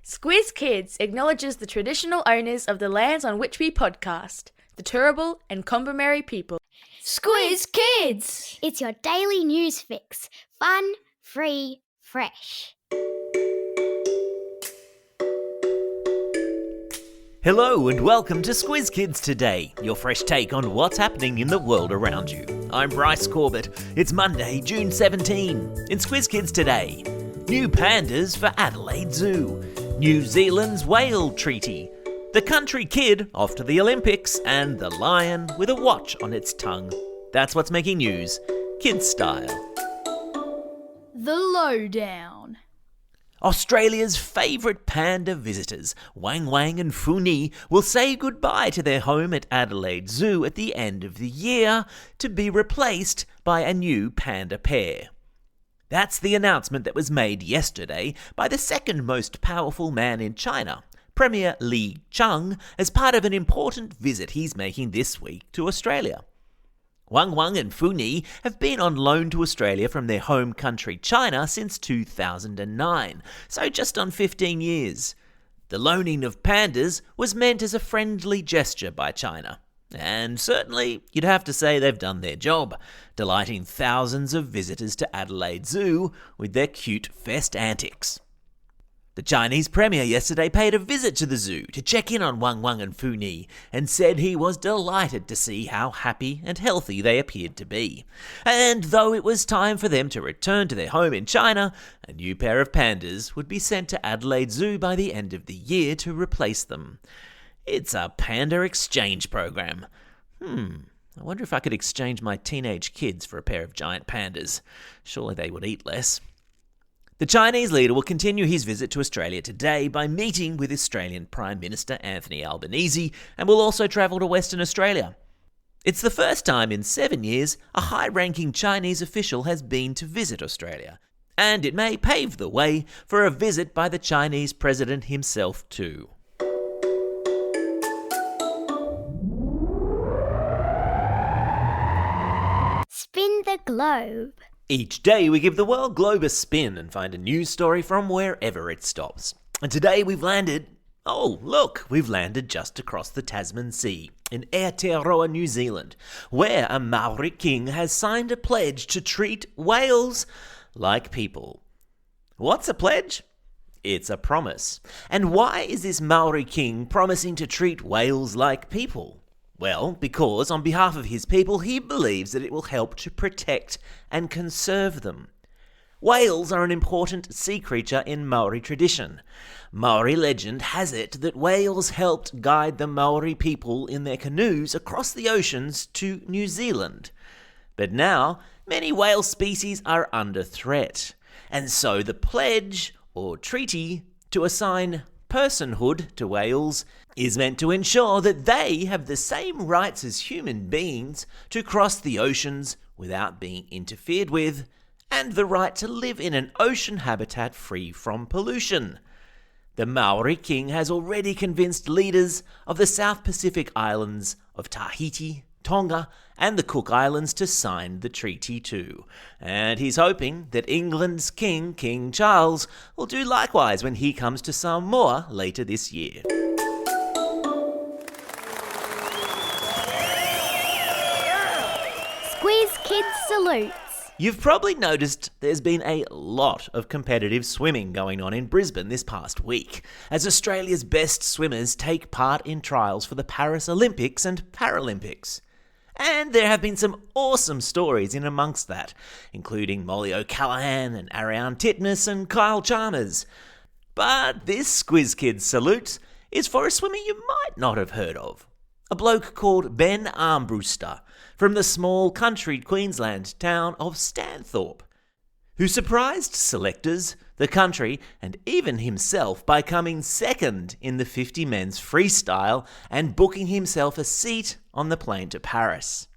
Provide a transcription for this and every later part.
Squiz Kids acknowledges the traditional owners of the lands on which we podcast, the Turrbal and Kombumerri people. Squiz Kids! It's your daily news fix. Fun, free, fresh. Hello and welcome to Squiz Kids Today, your fresh take on what's happening in the world around you. I'm Bryce Corbett. It's Monday, June 17. In Squiz Kids Today, new pandas for Adelaide Zoo, New Zealand's whale treaty, the country kid off to the Olympics, and the lion with a watch on its tongue. That's what's making news, kids style. The Lowdown. Australia's favourite panda visitors, Wang and Funi, will say goodbye to their home at Adelaide Zoo at the end of the year to be replaced by a new panda pair. That's the announcement that was made yesterday by the second most powerful man in China, Premier Li Qiang, as part of an important visit he's making this week to Australia. Wang and Funi have been on loan to Australia from their home country China since 2009, so just on 15 years. The loaning of pandas was meant as a friendly gesture by China, and certainly you'd have to say they've done their job, delighting thousands of visitors to Adelaide Zoo with their cute fest antics. The Chinese Premier yesterday paid a visit to the zoo to check in on Wang and Funi and said he was delighted to see how happy and healthy they appeared to be. And though it was time for them to return to their home in China, a new pair of pandas would be sent to Adelaide Zoo by the end of the year to replace them. It's a panda exchange program. I wonder if I could exchange my teenage kids for a pair of giant pandas. Surely they would eat less. The Chinese leader will continue his visit to Australia today by meeting with Australian Prime Minister Anthony Albanese and will also travel to Western Australia. It's the first time in 7 years a high-ranking Chinese official has been to visit Australia, and it may pave the way for a visit by the Chinese president himself too. Spin the globe. Each day we give the world globe a spin and find a news story from wherever it stops. And today we've landed just across the Tasman Sea, in Aotearoa, New Zealand, where a Maori king has signed a pledge to treat whales like people. What's a pledge? It's a promise. And why is this Maori king promising to treat whales like people? Well, because on behalf of his people, he believes that it will help to protect and conserve them. Whales are an important sea creature in Maori tradition. Maori legend has it that whales helped guide the Maori people in their canoes across the oceans to New Zealand. But now, many whale species are under threat. And so the pledge, or treaty, to assign personhood to whales is meant to ensure that they have the same rights as human beings to cross the oceans without being interfered with, and the right to live in an ocean habitat free from pollution. The Maori king has already convinced leaders of the South Pacific islands of Tahiti, Tonga, and the Cook Islands to sign the treaty too. And he's hoping that England's king, King Charles, will do likewise when he comes to Samoa later this year. Squiz Kids salutes. You've probably noticed there's been a lot of competitive swimming going on in Brisbane this past week, as Australia's best swimmers take part in trials for the Paris Olympics and Paralympics. And there have been some awesome stories in amongst that, including Molly O'Callaghan and Ariane Titmus and Kyle Chalmers. But this Squiz Kids salute is for a swimmer you might not have heard of. A bloke called Ben Armbruster from the small country Queensland town of Stanthorpe, who surprised selectors, the country, and even himself by coming second in the 50 men's freestyle and booking himself a seat on the plane to Paris.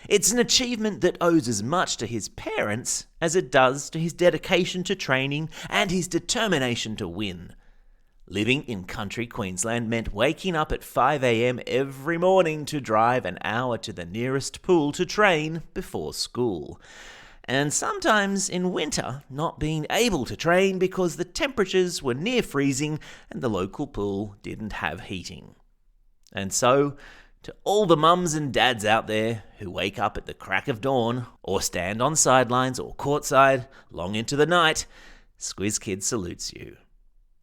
It's an achievement that owes as much to his parents as it does to his dedication to training and his determination to win. Living in country Queensland meant waking up at 5 a.m. every morning to drive an hour to the nearest pool to train before school. and sometimes in winter not being able to train because the temperatures were near freezing and the local pool didn't have heating. And so, to all the mums and dads out there who wake up at the crack of dawn or stand on sidelines or courtside long into the night, Squiz Kids salutes you.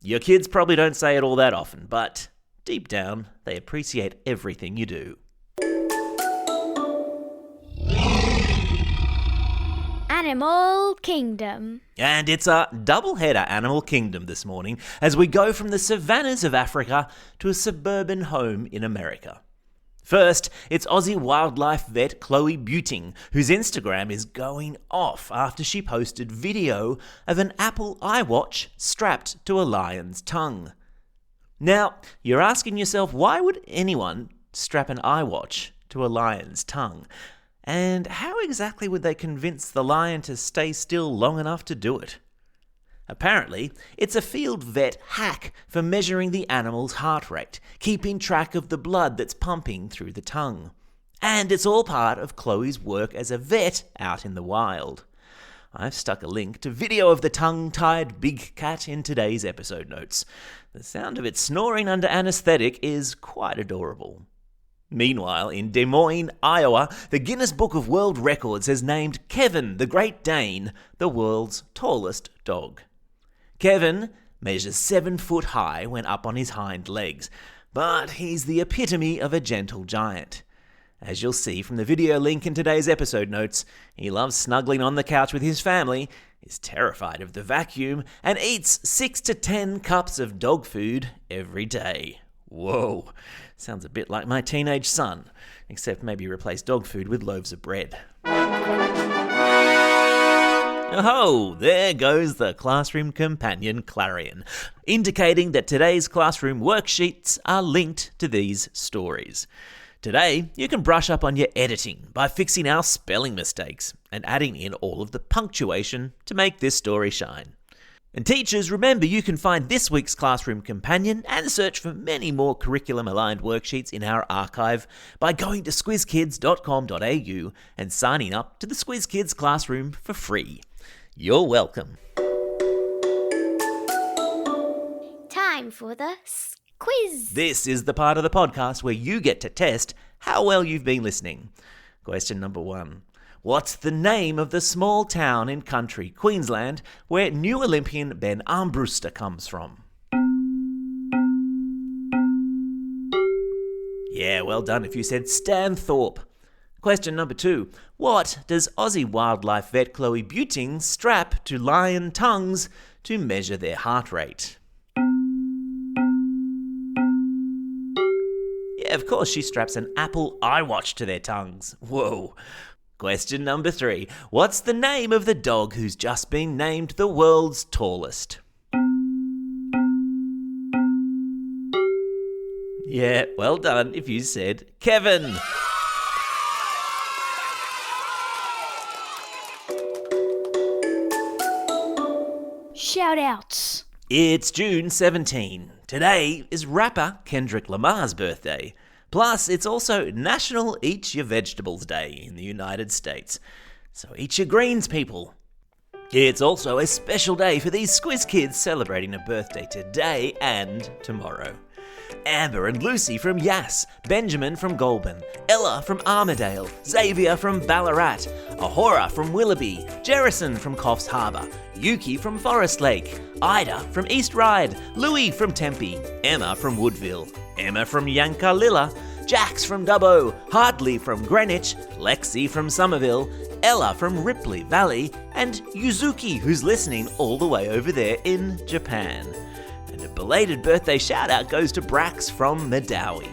Your kids probably don't say it all that often, but deep down, they appreciate everything you do. Animal Kingdom. And it's a double-header Animal Kingdom this morning as we go from the savannas of Africa to a suburban home in America. First, it's Aussie wildlife vet Chloe Buting, whose Instagram is going off after she posted video of an Apple iWatch strapped to a lion's tongue. Now, you're asking yourself, why would anyone strap an iWatch to a lion's tongue? And how exactly would they convince the lion to stay still long enough to do it? Apparently, it's a field vet hack for measuring the animal's heart rate, keeping track of the blood that's pumping through the tongue. And it's all part of Chloe's work as a vet out in the wild. I've stuck a link to video of the tongue-tied big cat in today's episode notes. The sound of it snoring under anaesthetic is quite adorable. Meanwhile, in Des Moines, Iowa, the Guinness Book of World Records has named Kevin the Great Dane the world's tallest dog. Kevin measures 7 foot high when up on his hind legs, but he's the epitome of a gentle giant. As you'll see from the video link in today's episode notes, he loves snuggling on the couch with his family, is terrified of the vacuum, and eats 6 to 10 cups of dog food every day. Whoa, sounds a bit like my teenage son, except maybe replace dog food with loaves of bread. Oh, there goes the classroom companion clarion, indicating that today's classroom worksheets are linked to these stories. Today, you can brush up on your editing by fixing our spelling mistakes and adding in all of the punctuation to make this story shine. And teachers, remember you can find this week's classroom companion and search for many more curriculum-aligned worksheets in our archive by going to squizkids.com.au and signing up to the Squiz Kids Classroom for free. You're welcome. Time for the quiz. This is the part of the podcast where you get to test how well you've been listening. Question number 1. What's the name of the small town in country Queensland where new Olympian Ben Armbruster comes from? Yeah, well done if you said Stanthorpe. Question number 2. What does Aussie wildlife vet Chloe Buting strap to lion tongues to measure their heart rate? Yeah, of course she straps an Apple iWatch to their tongues. Whoa. Question number 3. What's the name of the dog who's just been named the world's tallest? Yeah, well done if you said Kevin. Shout-outs. It's June 17. Today is rapper Kendrick Lamar's birthday. Plus, it's also National Eat Your Vegetables Day in the United States. So eat your greens, people. It's also a special day for these Squiz Kids celebrating a birthday today and tomorrow. Amber and Lucy from Yass, Benjamin from Goulburn, Ella from Armidale, Xavier from Ballarat, Ahora from Willoughby, Jerison from Coffs Harbour, Yuki from Forest Lake, Ida from East Ryde, Louis from Tempe, Emma from Woodville, Emma from Yankalilla, Jax from Dubbo, Hartley from Greenwich, Lexi from Somerville, Ella from Ripley Valley, and Yuzuki, who's listening all the way over there in Japan. And a belated birthday shout-out goes to Brax from Madawi.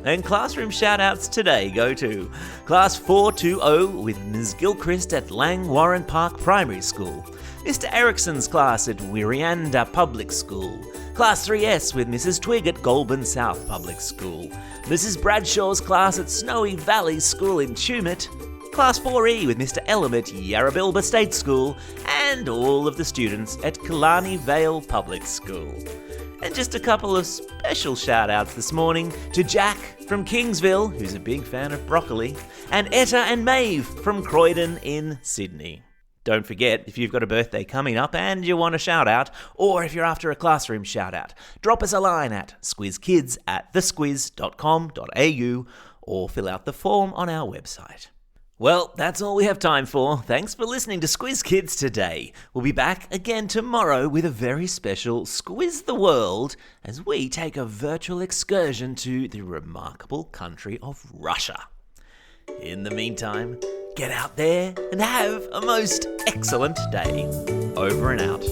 And classroom shout-outs today go to Class 420 with Ms. Gilchrist at Lang Warren Park Primary School, Mr. Erickson's class at Wirianda Public School, Class 3S with Mrs. Twigg at Goulburn South Public School, Mrs. Bradshaw's class at Snowy Valley School in Tumut, Class 4E with Mr. Elam at Yarrabilba State School, and all of the students at Killarney Vale Public School. And just a couple of special shout-outs this morning to Jack from Kingsville, who's a big fan of broccoli, and Etta and Maeve from Croydon in Sydney. Don't forget, if you've got a birthday coming up and you want a shout-out, or if you're after a classroom shout-out, drop us a line at squizkids@thesquiz.com.au or fill out the form on our website. Well, that's all we have time for. Thanks for listening to Squiz Kids today. We'll be back again tomorrow with a very special Squiz the World as we take a virtual excursion to the remarkable country of Russia. In the meantime, get out there and have a most excellent day. Over and out.